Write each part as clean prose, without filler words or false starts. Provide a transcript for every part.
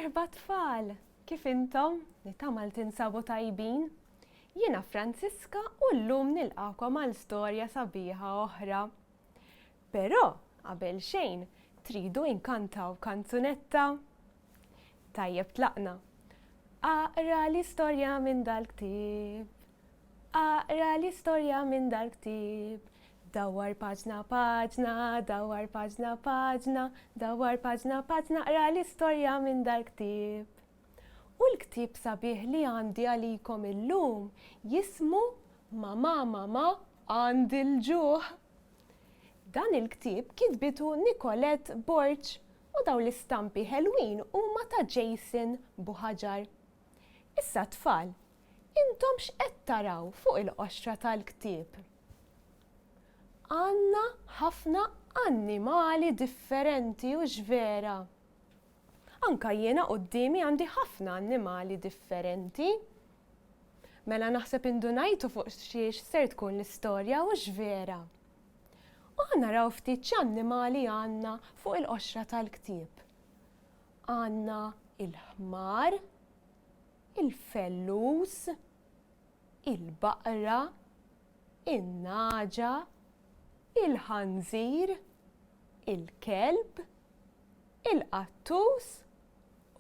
Merħba tfal, kif intom? Nitamal tinsabu tajbin? Jiena Franziska u llum nilqakom għal storja sabiħa oħra. Però, qabel xejn, tridu inkantaw kanzunetta? Tajjeb tlaqna. Aqra l-istorja minn dal-ktib. Aqra l-istorja minn dal-ktib. Dawwar paġna paġna, dawwar paġna paġna, dawwar paġna paġna, aqra l-istorja minn dal-ktib. U l-ktib sabiħ li għandi għalikom illum jismu Mama għandi l-ġuħ. Dan il-ktib kitbitu Nicolette Borch u daw l-istampi ħelwin huma ta' Jason Buħaġar. Issa tfal, intom x'qed taraw fuq il-qoxra tal-ktib? Għandna ħafna annimali differenti u x'vera. Anka jiena qudiemi għandi ħafna annimali differenti. Mela naħseb indunajtu fuq xiex ser tkun l-istorja u x'vera. U naraw ftit x'annimali għandna fuq il-qoxra tal-ktib. Għandna il-ħmar, il-fellus, il-baqra, in-naġa, il-ħanżir, il-kelb, il-qattus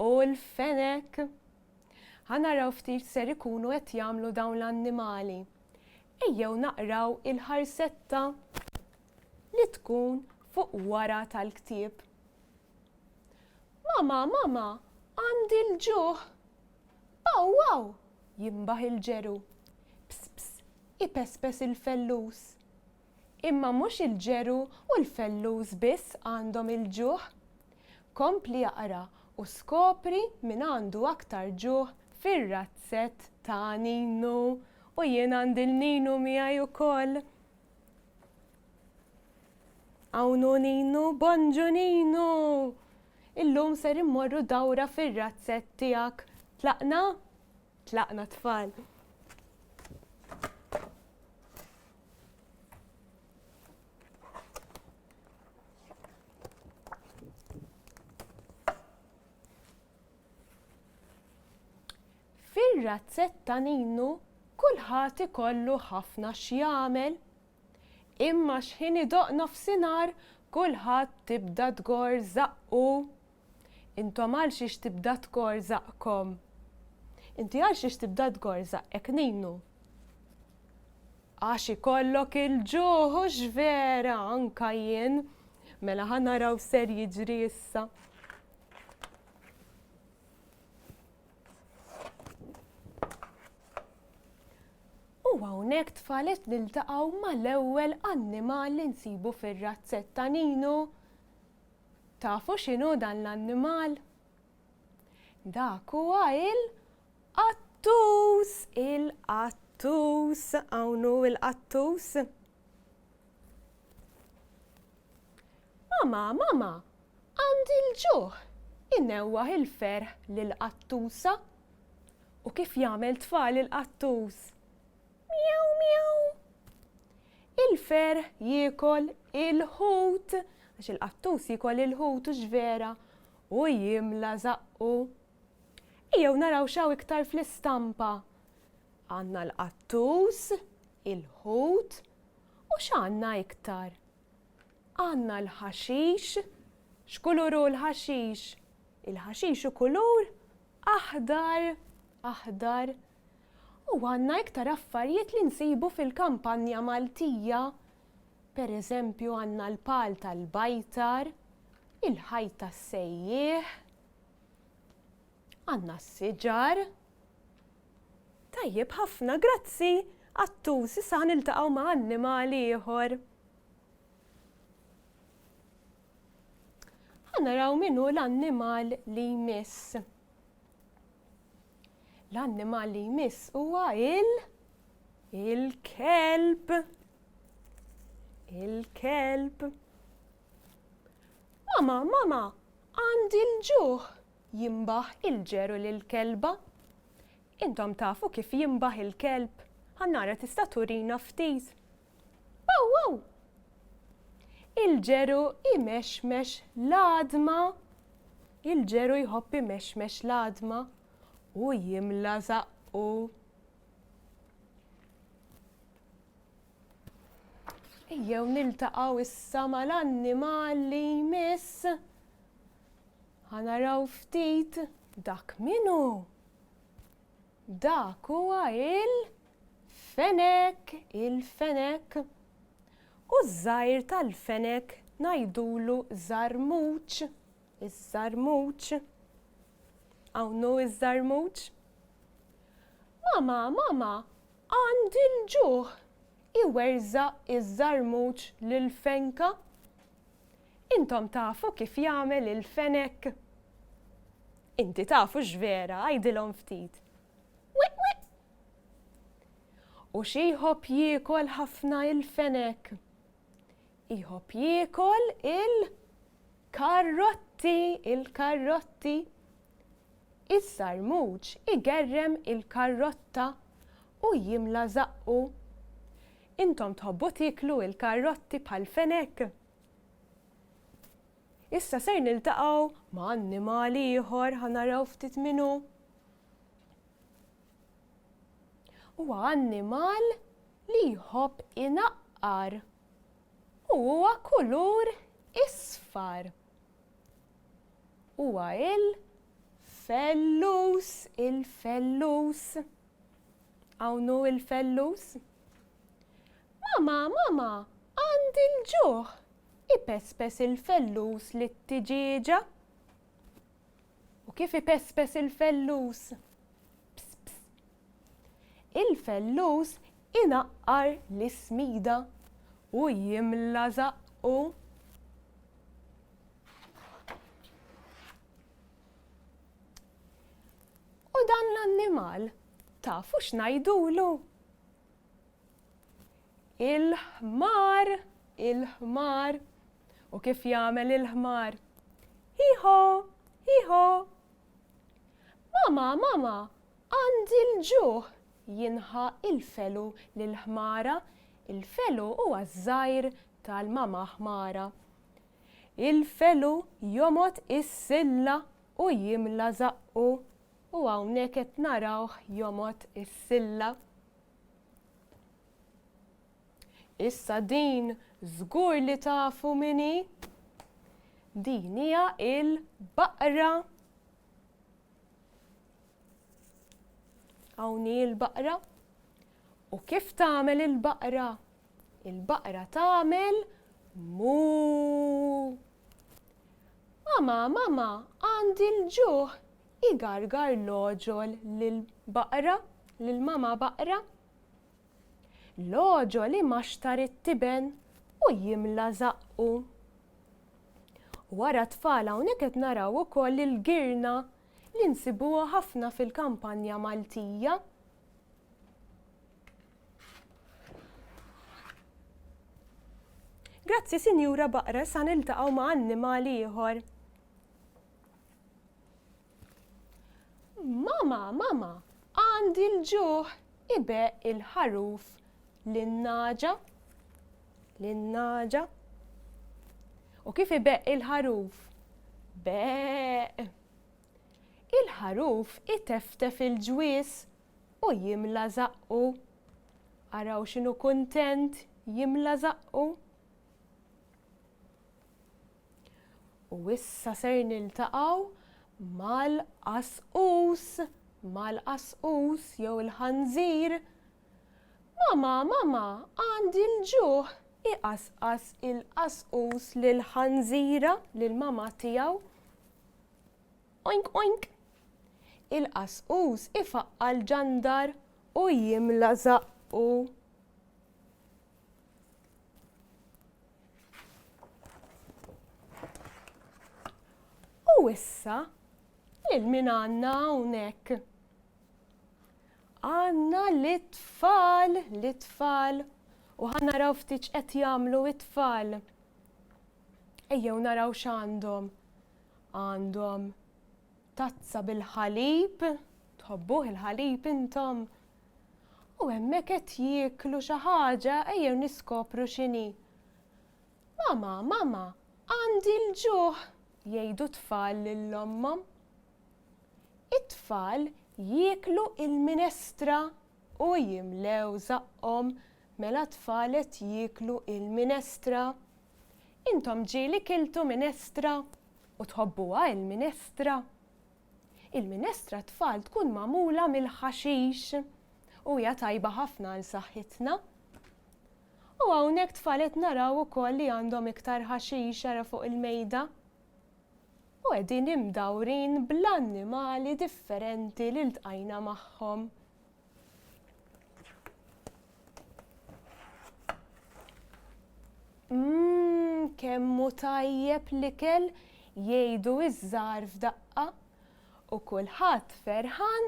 u l-fenek. Ħanaraw ftit ser ikunu qed jagħmlu dawn l-annimali. Ejjew naqraw il-ħarsetta li tkun fuq wara tal-ktieb. Mama, għandi l-ġuħ. Wow, jimbaħ il-ġeru. Ps, ipespes il-fellus. Imma mhux il-ġeru u l-fellus biss għandhom il-ġuħ. Kompli jaqra u skopri min għandu aktar ġuħ fir-razzett ta' Ninu u jien għandi l-Ninu miegħi ukoll. Awnu Ninu, bonġu Ninu! Illum ser immorru dawra fir-razzett tiegħek. Tlaqna? Tlaqna tfal. Fir-razzett ta' Ninu kulħadd ikollu ħafna x'jagħmel. Imma x'ħin idoq nofsinhar kulħadd tibda tgorżaqu. Intom għal xiex tibda tgorżaqkom. Inti għal xiex tibda tgorżaqek Ninu? Għax ikollok il-ġuħ u x'vera anka jien. Mela ħanaraw ser jiġri issa. U hawnhekk tfalet niltaqgħu mal-ewwel annimal li nsibu fir-razzett ta' Ninu. Tafu x'inhu dan l-annimal? Dak huwa il-qattus, il-qattus, hawnhu il-qattus. Mama, għandi l-ġuħ. Innewwaħ il-ferħ lill-qattusa. U kif jagħmel tfal il-qattus? Miaw. Il-ferħ jiekol il-ħut, għax il-qattus jiekol il-ħut u x'vera u jimla zaqqu. Ejjew naraw x'hawn iktar fl-istampa. Għandna l-qattus, il-ħut u x'għandna iktar? Għandna l-ħaxix. X'kuluru l-ħaxix? Il-ħaxix u kulur aħdar. U għandna iktar affarijiet li nsibu fil-kampanja Maltija. Pereżempju għandna l-pal tal-bajtar, il-ħajt tas-sejjieħ, għandna s-siġar. Tajjeb ħafna, grazzi, qattus, issa niltaqgħu ma' annimali ieħor. Ħanaraw minnu l-annimal li jmiss. L-annimal li jmiss huwa il-kelb. Il-kelb. Mama, għandi l-ġuħ. Jimbaħ il-ġeru lill-kelba. Intom tafu kif jimbaħ il-kelb. Ħannara tista' turina ftit. Wow! Il-ġeru imexmex l-adma. il-ġeru jħobb imexmex l-adma u jimla zaqqu. Ejjew niltaqgħu issa mal-annimal li jmiss. Ħanaraw ftit dak minu. Dak huwa il-fenek. U żgħir tal-fenek ngħidulu żarmuċ. Iż-żarmuċ. Hawn hu iż-żarmuċ. Mama, għandi l-ġuħ. Iwerża iż-żarmuċ lill-fenka. Intom tafu kif jagħmel il-fenek. Inti tafu x'vera, għajdilhom ftit. U xi jħobb jiekol ħafna il-fenek. Jħobb jiekol il-karrotti. Iż-żarmuċ igerrem il-karrotta u jimla zaqqu. Intom tħobbu tieklu il-karrotti bħal-fenek. Issa ser niltaqgħu ma' annimali ieħor ħanaraw ftit minnu. Huwa annimal li jħobb inaqqar. Huwa kulur isfar. Huwa il-fellus. Hawn hu il-fellus. Mama, għandi l-ġuħ. Ipespes il-fellus lit-tiġieġa. U kif ipespes il-fellus? Pss. Il-fellus inaqqar l-ismida u jimla zaqqu. U dan l-annimal tafu x'ngħidulu? Il-ħmar. U kif jagħmel il-ħmar? Hiho. Mama, għandi l-ġuħ. Jinħa il-felu lill-ħmara. Il-felu huwa żgħir tal-mama ħmara. Il-felu jomot is-silla u jimla zaqqu. U hawnhekk qed narawh jomot is-silla. Issa din żgur li tafu mini. Din hija il-baqra. Hawn hi l-baqra. U kif tagħmel il-baqra? Il-baqra tagħmel mu. Mama, għandi l-ġuħ. Igargar l-oġol lill-baqra, lill-mama baqra. L-oġol imaxtar it-tiben u jimla zaqqu. Wara tfal hawnhekk qed naraw ukoll il-girna li nsibuha ħafna fil-kampanja Maltija. Grazzi Sinjura Baqra, sa niltaqgħu ma' annimali ieħor. Mama, għandi l-ġuħ ibeq il-ħaruf lin-naġa. U kif ibeq il-ħaruf? Beq. Il-ħaruf iteftef il-ġwies u jimla zaqqu. Araw x'inhu kuntent jimla zaqqu. U issa ser niltaqgħu mal-qasqus jew il-ħanżir. Mama, għandi l-ġuħ. Iqasqas il-qasqus lill-ħanżira, lill-mama tiegħu. Oink. Il-qasqus ifaqqa l-ġandar u jimla zaqqu. U issa, il-min għandna hawnhekk? Għandna l-itfal. U ħannaraw ftit x'qed jagħmlu it-tfal. Ejjew naraw x'għandhom. Għandhom tazza bil-ħalib, tħobbuh il-ħalib intom. U hemmhekk qed jieklu xi ħaġa, ejjew niskopru x'inhi. Mama, għandi l-ġuħ. jgħidu tfal lill-ommhom. It-tfal jieklu il-minestra u jimlew żaqhom mela tfal qed jieklu il-minestra. Intom ġieli kiltu minestra u tħobbuha il-minestra. Il-minestra tfal tkun magħmula mill-ħaxix u hija tajba ħafna għal saħħitna. U hawnhekk tfal qed naraw ukoll li għandhom iktar ħaxix ara fuq il-mejda. U qegħdin imdawrin bl-annimali differenti li ltqajna magħhom. Kemmu tajjeb l-ikel jgħidu iż-żgħar f'daqqa u kulħadd ferħan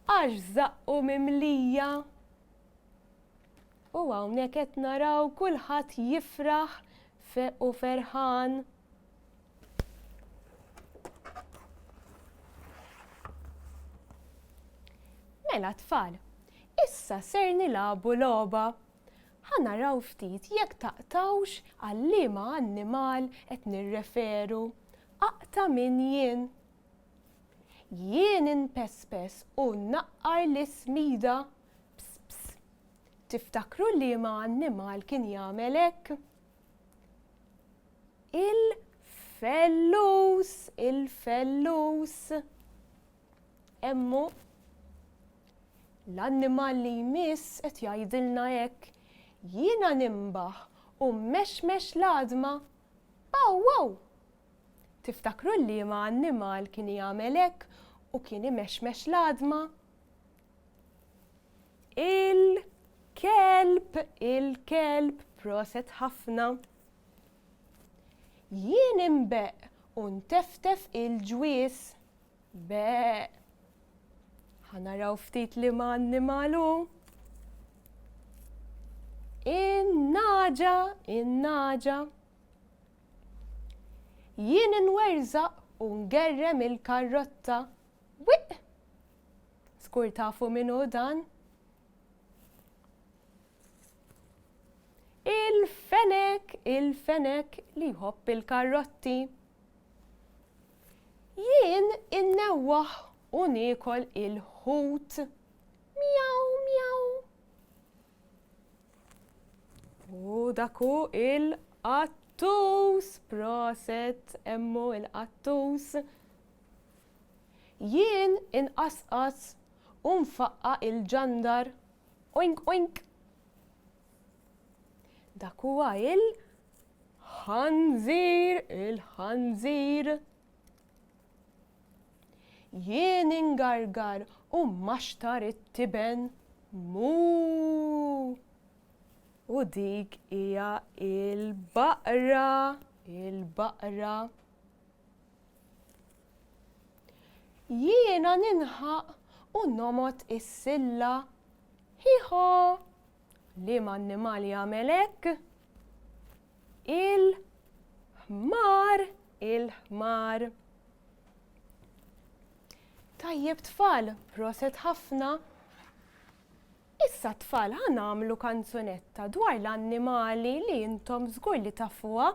għax żaqqu mimlija. U hawnhekk qed naraw kulħadd jifraħ u ferħan. Mela tfal, issa ser nilagħbu logħba. Ħanaraw ftit jekk taqtawx għal liema annimal qed nirreferu. Aqta' min jien. Jien inpespes u naqqar l-ismida. Ps, ps. Tiftakru liema annimal kien jagħmel hekk? Il-fellus. Emmu, l-annimal li jmiss qed jgħidilna hekk. Jiena nimbaħ u mmexmex l-għadma. Baw wow! Tiftakru liema annimal kien jagħmel hekk u kien imexmex l-għadma? Il-kelb, proset ħafna. Jien imbeq u nteftef il-ġwies. Beq. Ħanaraw ftit liema annimalu. In-naġa. Jien inwerzaq u ngerrem il-karrotta. Wiq! Skur tafu minnu dan? Il-fenek li jħobb il-karrotti. Jien innewwaħ u niekol il-ħut. Mjaw, mjaw. U daku il-qattus, proset emmu il-qattus. Jien inqasqas u nfaqqa il-ġandar. Oink, oink. Dak huwa il-ħanżir. Jien ingargar u maxtar it-tiben. Mu. U dik hija il-baqra. Jiena ninħaq u nomot is-silla. Hiħo. Liema annimali jagħmel hekk? Il-ħmar. Tajjeb tfal, proset ħafna. Issa tfal ħanamlu kanzunetta dwar l-annimali li intom żgur li tafuha.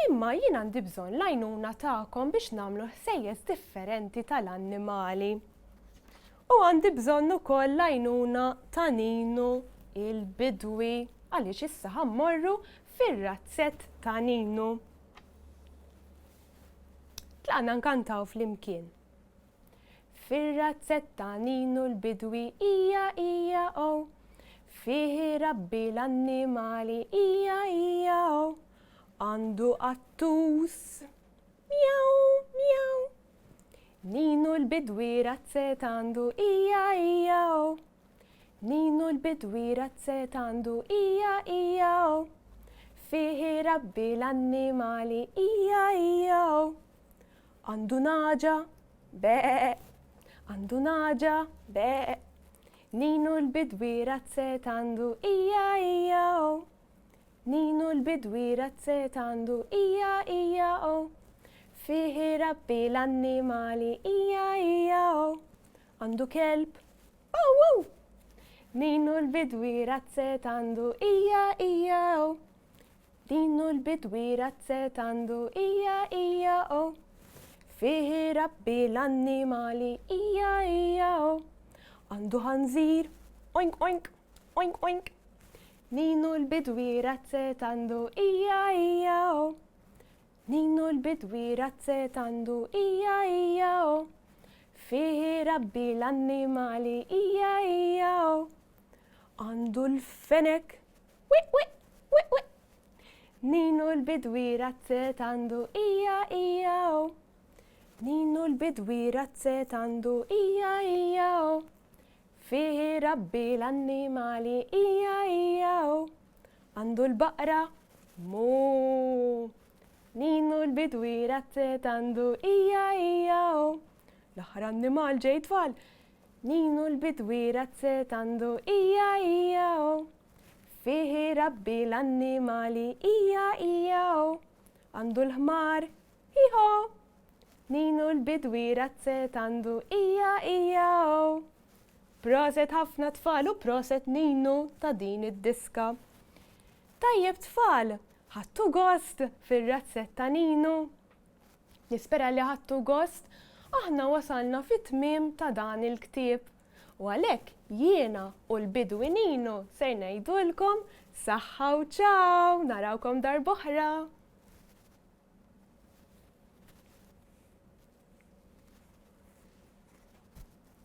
Imma jien għandi bżonn l-għajnuna tagħkom biex nagħmlu ħsejjes differenti tal-annimali. U għandi bżonn ukoll l-għajnuna ta' Ninu il-bidwi għaliex issa ħammorru fir-razzett ta' Ninu. Tlaqna nkantaw flimkien. Fir-razzett ta' Ninu l-bidwi ija o. Fihi rabbi l-annimali ija o. Għandu qattus. Mjaw, mjaw. Ninu l-bidwi razzett għandu ija o. Ninu l-bidwi razzett għandu ija o. Fihi rabbi l-annimali ija o. Għandu naġa, beq. Għandu naġa, beq. Ninu l-bidwi razzett għandu ija o. Ninu l-bidwi razzett għandu ija o. Fihi rabbi l-annimali ija o. Għandu kelb, wow wow. Ninu l-bidwi razzett għandu ija o. Ninu l-bidwi razzet għandu ija o. Fihi rabbi l-annimali ija o. Għandu ħanżir, oink oink, oink oink. Ninu l-bidwi razzet għandu ija o. Ninu l-bidwi razzet għandu ija o. Fihi rabbi l-annimali ija o. Għandu l-fenek, wi wi wi wi. Ninu l-bidwi razzet għandu ija o. Ninu l-bidwi razzet għandu ija o. Fihi rabbi l-annimali ija o. Għandu l-baqra, mu. Ninu l-bidwi razzet għandu ija o. L-aħħar annimal ġej tfal. Ninu l-bidwi razzet għandu ija o. Fihi rabbi l-annimali ija o. Għandu l-ħmar, iho. Ninu l-bidwi razzet għandu ija o. Proset ħafna tfal u proset Ninu ta' din id-diska. Tajjeb tfal, ħattu gost fir-razzet ta' Ninu. Nispera li ħattu gost, aħna wasalna fit-tmiem ta' dan il-ktieb. U għalhekk jiena u l-bidwi Ninu ser ngħidulkom saħħa u ċaw, narawkom darb'oħra.